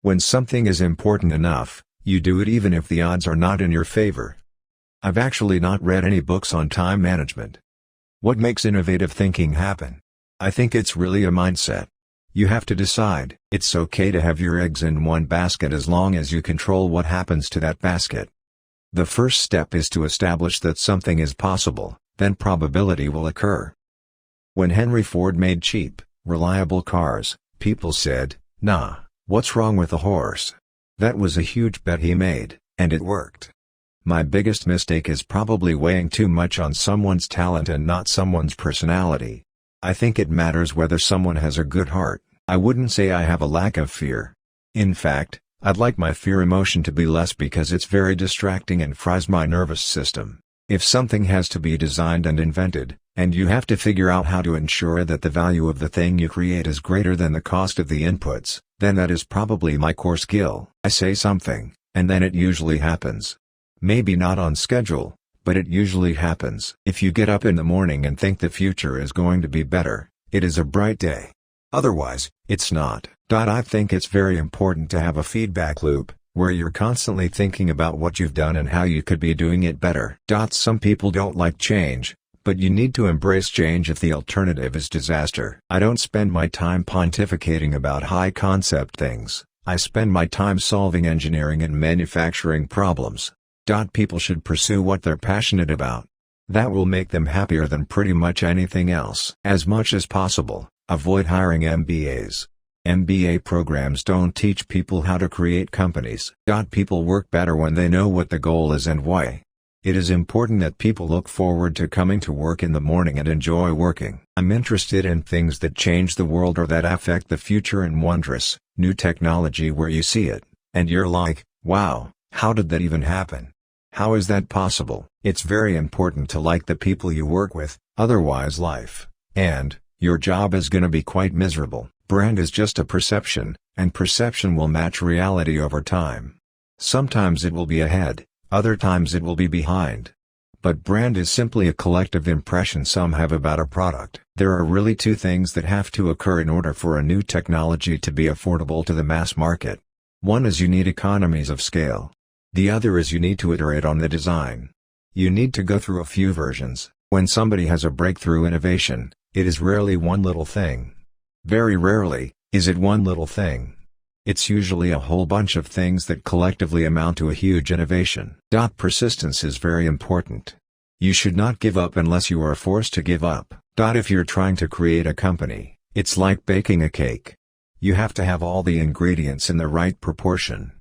When something is important enough, you do it even if the odds are not in your favor. I've actually not read any books on time management. What makes innovative thinking happen? I think it's really a mindset. You have to decide. It's okay to have your eggs in one basket as long as you control what happens to that basket. The first step is to establish that something is possible, then probability will occur. When Henry Ford made cheap, reliable cars, people said, "Nah, what's wrong with a horse?" That was a huge bet he made, and it worked. My biggest mistake is probably weighing too much on someone's talent and not someone's personality. I think it matters whether someone has a good heart. I wouldn't say I have a lack of fear. In fact, I'd like my fear emotion to be less because it's very distracting and fries my nervous system. If something has to be designed and invented, and you have to figure out how to ensure that the value of the thing you create is greater than the cost of the inputs, then that is probably my core skill. I say something, and then it usually happens. Maybe not on schedule, but it usually happens. If you get up in the morning and think the future is going to be better, it is a bright day. Otherwise, it's not. I think it's very important to have a feedback loop, where you're constantly thinking about what you've done and how you could be doing it better. Some people don't like change, but you need to embrace change if the alternative is disaster. I don't spend my time pontificating about high-concept things. I spend my time solving engineering and manufacturing problems. People should pursue what they're passionate about. That will make them happier than pretty much anything else. As much as possible, avoid hiring MBAs. MBA programs don't teach people how to create companies. People work better when they know what the goal is and why. It is important that people look forward to coming to work in the morning and enjoy working. I'm interested in things that change the world or that affect the future and wondrous, new technology where you see it, and you're like, wow, how did that even happen? How is that possible? It's very important to like the people you work with, otherwise life, and your job is gonna be quite miserable. Brand is just a perception, and perception will match reality over time. Sometimes it will be ahead, other times it will be behind. But brand is simply a collective impression some have about a product. There are really two things that have to occur in order for a new technology to be affordable to the mass market. One is you need economies of scale. The other is you need to iterate on the design. You need to go through a few versions. When somebody has a breakthrough innovation, it is rarely one little thing. Very rarely, is it one little thing. It's usually a whole bunch of things that collectively amount to a huge innovation. Persistence is very important. You should not give up unless you are forced to give up. If you're trying to create a company, it's like baking a cake. You have to have all the ingredients in the right proportion.